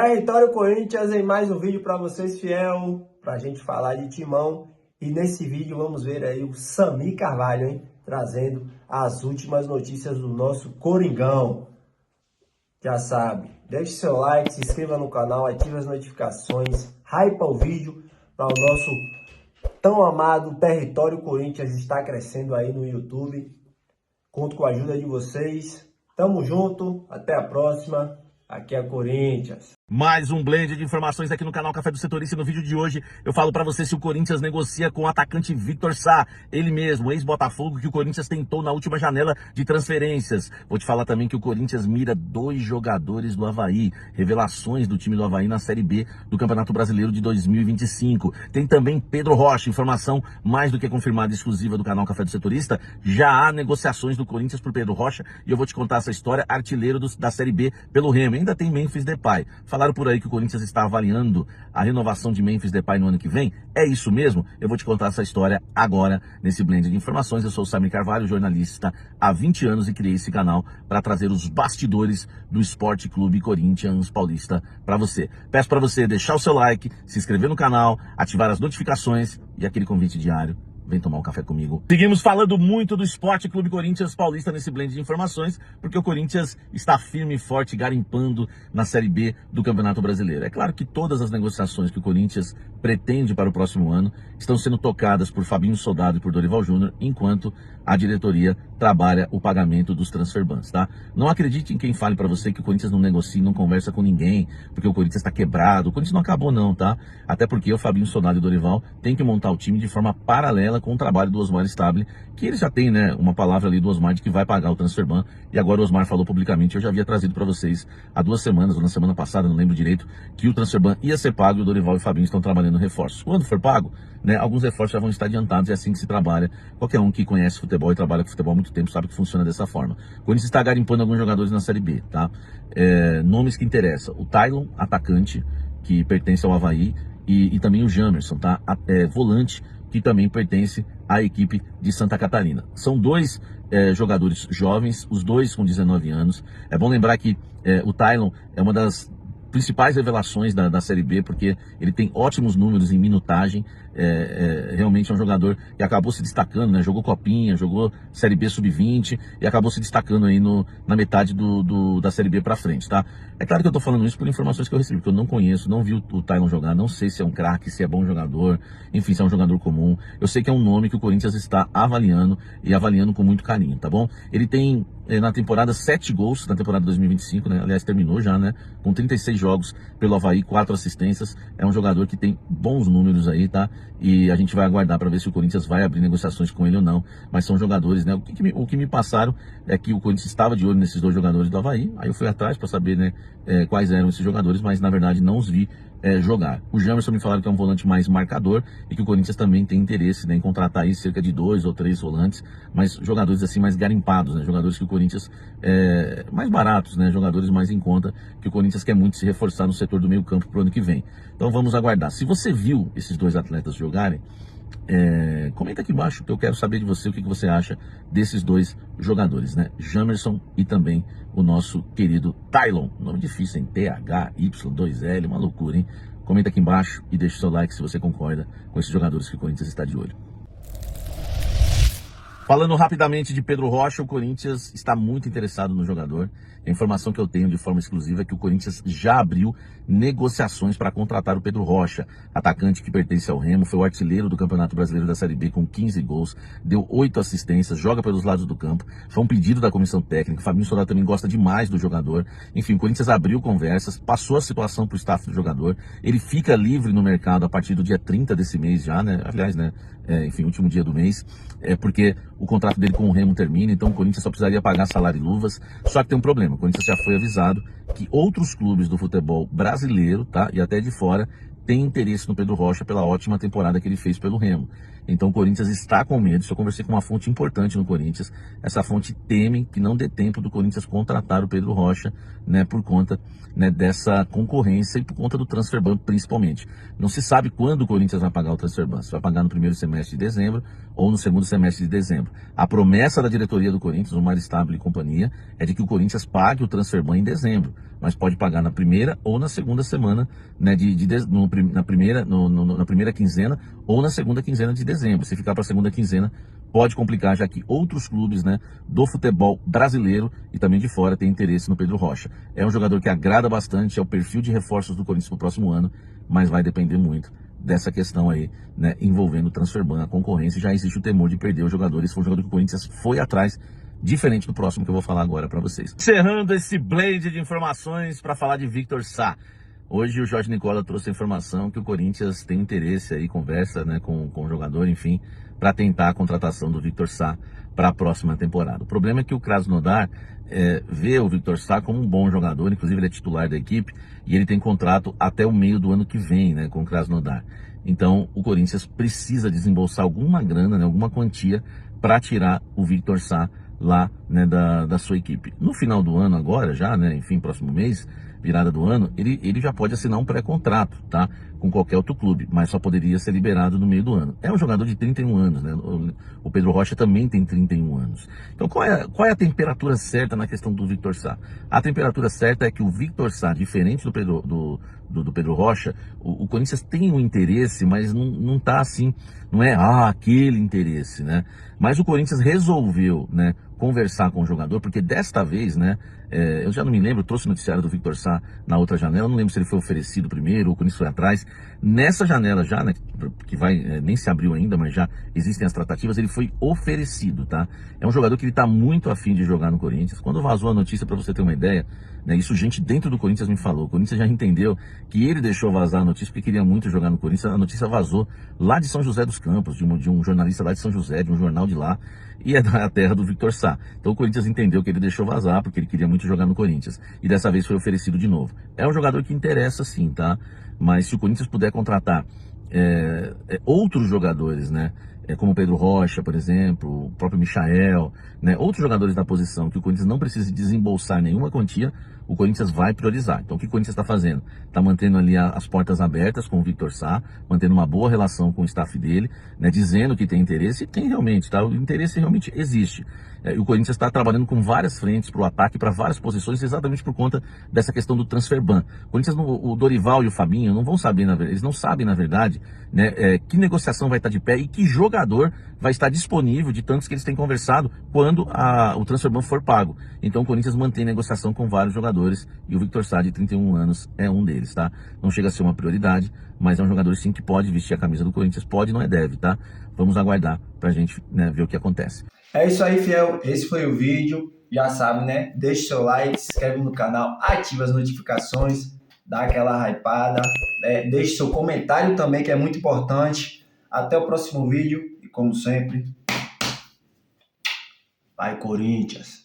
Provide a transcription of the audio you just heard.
Território Corinthians em mais um vídeo para vocês, fiel, para a gente falar de Timão. E nesse vídeo vamos ver aí o Samir Carvalho, hein, trazendo as últimas notícias do nosso Coringão. Já sabe, deixe seu like, se inscreva no canal, ative as notificações, hypa o vídeo para o nosso tão amado Território Corinthians estar crescendo aí no YouTube. Conto com a ajuda de vocês. Tamo junto, até a próxima. Aqui é Corinthians. Mais um blend de informações aqui no canal Café do Setorista. No vídeo de hoje eu falo pra você se o Corinthians negocia com o atacante Victor Sá, ele mesmo, ex-Botafogo, que o Corinthians tentou na última janela de transferências. Vou te falar também que o Corinthians mira 2 jogadores do Avaí, revelações do time do Avaí na Série B do Campeonato Brasileiro de 2025. Tem também Pedro Rocha, informação mais do que confirmada exclusiva do canal Café do Setorista. Já há negociações do Corinthians por Pedro Rocha e eu vou te contar essa história, artilheiro da Série B pelo Remo. Ainda tem Memphis Depay. Falaram por aí que o Corinthians está avaliando a renovação de Memphis Depay no ano que vem. É isso mesmo? Eu vou te contar essa história agora, nesse blend de informações. Eu sou o Samir Carvalho, jornalista há 20 anos e criei esse canal para trazer os bastidores do Esporte Clube Corinthians Paulista para você. Peço para você deixar o seu like, se inscrever no canal, ativar as notificações e aquele convite diário. Vem tomar um café comigo. Seguimos falando muito do Esporte Clube Corinthians Paulista nesse blend de informações, porque o Corinthians está firme e forte, garimpando na Série B do Campeonato Brasileiro. É claro que todas as negociações que o Corinthians pretende para o próximo ano estão sendo tocadas por Fabinho Soldado e por Dorival Júnior, enquanto a diretoria trabalha o pagamento dos transfer bans, tá? Não acredite em quem fale para você que o Corinthians não negocia, não conversa com ninguém, porque o Corinthians está quebrado. O Corinthians não acabou não, tá? Até porque o Fabinho Soldado e o Dorival têm que montar o time de forma paralela com o trabalho do Osmar Stabile, que ele já tem, né, uma palavra ali do Osmar de que vai pagar o transfer ban, e agora o Osmar falou publicamente. Eu já havia trazido para vocês há 2 semanas, ou na semana passada, não lembro direito, que o transfer ban ia ser pago e o Dorival e o Fabinho estão trabalhando reforços. Quando for pago, né, alguns reforços já vão estar adiantados, é assim que se trabalha. Qualquer um que conhece futebol e trabalha com futebol há muito tempo sabe que funciona dessa forma. O Corinthians está garimpando alguns jogadores na Série B, tá? Nomes que interessam: o Tylon, atacante, que pertence ao Avaí, e também o Jamerson, tá? Volante, que também pertence à equipe de Santa Catarina. São 2 jogadores jovens, os 2 com 19 anos. É bom lembrar que o Tylon é uma das principais revelações da Série B, porque ele tem ótimos números em minutagem. Realmente é um jogador que acabou se destacando, né? Jogou Copinha, jogou Série B Sub-20 e acabou se destacando aí na metade da Série B pra frente, tá? É claro que eu tô falando isso por informações que eu recebi, porque eu não conheço, não vi o Tylon jogar, não sei se é um craque, se é bom jogador, enfim, se é um jogador comum. Eu sei que é um nome que o Corinthians está avaliando e avaliando com muito carinho, tá bom? Ele tem na temporada 7 gols, na temporada 2025, né? Aliás, terminou já, né? Com 36 jogos pelo Avaí, 4 assistências. É um jogador que tem bons números aí, tá? E a gente vai aguardar para ver se o Corinthians vai abrir negociações com ele ou não. Mas são jogadores, né? O que me passaram é que o Corinthians estava de olho nesses 2 jogadores do Avaí. Aí eu fui atrás para saber, né, quais eram esses jogadores, mas na verdade não os vi jogar. O Jamerson me falaram que é um volante mais marcador e que o Corinthians também tem interesse, né, em contratar aí cerca de 2 ou 3 volantes, mas jogadores assim mais garimpados, né? Jogadores que o Corinthians mais baratos, né? Jogadores mais em conta, que o Corinthians quer muito se reforçar no setor do meio campo pro ano que vem. Então vamos aguardar. Se você viu esses 2 atletas jogarem, comenta aqui embaixo, que eu quero saber de você o que você acha desses 2 jogadores, né? Jamerson e também o nosso querido Tylon. Nome difícil, hein? THY2L, uma loucura, hein? Comenta aqui embaixo e deixa o seu like se você concorda com esses jogadores que o Corinthians está de olho. Falando rapidamente de Pedro Rocha, o Corinthians está muito interessado no jogador. A informação que eu tenho de forma exclusiva é que o Corinthians já abriu negociações para contratar o Pedro Rocha, atacante que pertence ao Remo, foi o artilheiro do Campeonato Brasileiro da Série B com 15 gols, deu 8 assistências, joga pelos lados do campo, foi um pedido da comissão técnica. Fabinho Soldado também gosta demais do jogador. Enfim, o Corinthians abriu conversas, passou a situação para o staff do jogador, ele fica livre no mercado a partir do dia 30 desse mês já, né? Aliás, né? Enfim, último dia do mês, porque o contrato dele com o Remo termina, então o Corinthians só precisaria pagar salário e luvas. Só que tem um problema: o Corinthians já foi avisado que outros clubes do futebol brasileiro, tá, e até de fora, têm interesse no Pedro Rocha pela ótima temporada que ele fez pelo Remo. Então o Corinthians está com medo. Isso eu conversei com uma fonte importante no Corinthians. Essa fonte teme que não dê tempo do Corinthians contratar o Pedro Rocha, né, por conta, né, dessa concorrência e por conta do transfer ban principalmente. Não se sabe quando o Corinthians vai pagar o transfer ban. Se vai pagar no primeiro semestre de dezembro ou no segundo semestre de dezembro. A promessa da diretoria do Corinthians, o Osmar Stabile e companhia, é de que o Corinthians pague o transfer ban em dezembro. mas pode pagar na primeira ou na segunda semana, né, na primeira quinzena ou na segunda quinzena de dezembro. Se ficar para a segunda quinzena, pode complicar, já que outros clubes, né, do futebol brasileiro e também de fora têm interesse no Pedro Rocha. É um jogador que agrada bastante, é o perfil de reforços do Corinthians para o próximo ano, mas vai depender muito dessa questão aí, né, envolvendo o transferban, a concorrência. Já existe o temor de perder o jogador. Esse foi um jogador que o Corinthians foi atrás, diferente do próximo que eu vou falar agora para vocês. Encerrando esse blade de informações para falar de Victor Sá. Hoje o Jorge Nicola trouxe a informação que o Corinthians tem interesse aí, conversa, né, com o jogador, enfim, para tentar a contratação do Victor Sá para a próxima temporada. O problema é que o Krasnodar vê o Victor Sá como um bom jogador, inclusive ele é titular da equipe e ele tem contrato até o meio do ano que vem, né, com o Krasnodar. Então o Corinthians precisa desembolsar alguma grana, né, alguma quantia para tirar o Victor Sá lá, né, da sua equipe. No final do ano agora, já, né, enfim, próximo mês, virada do ano, ele já pode assinar um pré-contrato, tá? Com qualquer outro clube, mas só poderia ser liberado no meio do ano. É um jogador de 31 anos, né? O Pedro Rocha também tem 31 anos. Então, qual é a temperatura certa na questão do Victor Sá? A temperatura certa é que o Victor Sá, diferente do Pedro Rocha, o Corinthians tem um interesse, mas não tá assim, não é aquele interesse, né? Mas o Corinthians resolveu, né, conversar com o jogador, porque desta vez, né, eu já não me lembro, trouxe o noticiário do Victor Sá na outra janela, não lembro se ele foi oferecido primeiro ou o Corinthians foi atrás. Nessa janela já, né, que vai, nem se abriu ainda, mas já existem as tratativas, ele foi oferecido, tá? É um jogador que ele tá muito afim de jogar no Corinthians. Quando vazou a notícia, para você ter uma ideia, né, isso gente dentro do Corinthians me falou, o Corinthians já entendeu que ele deixou vazar a notícia porque queria muito jogar no Corinthians. A notícia vazou lá de São José dos Campos, de um jornalista lá de São José, de um jornal de lá, e é da terra do Victor Sá. Então o Corinthians entendeu que ele deixou vazar porque ele queria muito jogar no Corinthians. E dessa vez foi oferecido de novo. É um jogador que interessa sim, tá? Mas se o Corinthians puder contratar outros jogadores, né? Como o Pedro Rocha, por exemplo, o próprio Michael, né? Outros jogadores da posição que o Corinthians não precisa desembolsar nenhuma quantia, o Corinthians vai priorizar. Então o que o Corinthians está fazendo? Está mantendo ali as portas abertas com o Victor Sá, mantendo uma boa relação com o staff dele, né? Dizendo que tem interesse, e tem realmente, tá? O interesse realmente existe. E o Corinthians está trabalhando com várias frentes para o ataque, para várias posições, exatamente por conta dessa questão do transferban. O Corinthians, o Dorival e o Fabinho não vão saber, eles não sabem, na verdade, né, que negociação vai estar de pé e que jogador vai estar disponível de tantos que eles têm conversado quando o transferban for pago. Então o Corinthians mantém negociação com vários jogadores e o Victor Sá, de 31 anos, é um deles, tá? Não chega a ser uma prioridade, mas é um jogador sim que pode vestir a camisa do Corinthians, pode, não é deve, tá? Vamos aguardar pra gente, né, ver o que acontece. É isso aí, fiel. Esse foi o vídeo. Já sabe, né? Deixa seu like, se inscreve no canal, ativa as notificações, dá aquela hypada, né? Deixe seu comentário também, que é muito importante. Até o próximo vídeo e, como sempre, vai Corinthians!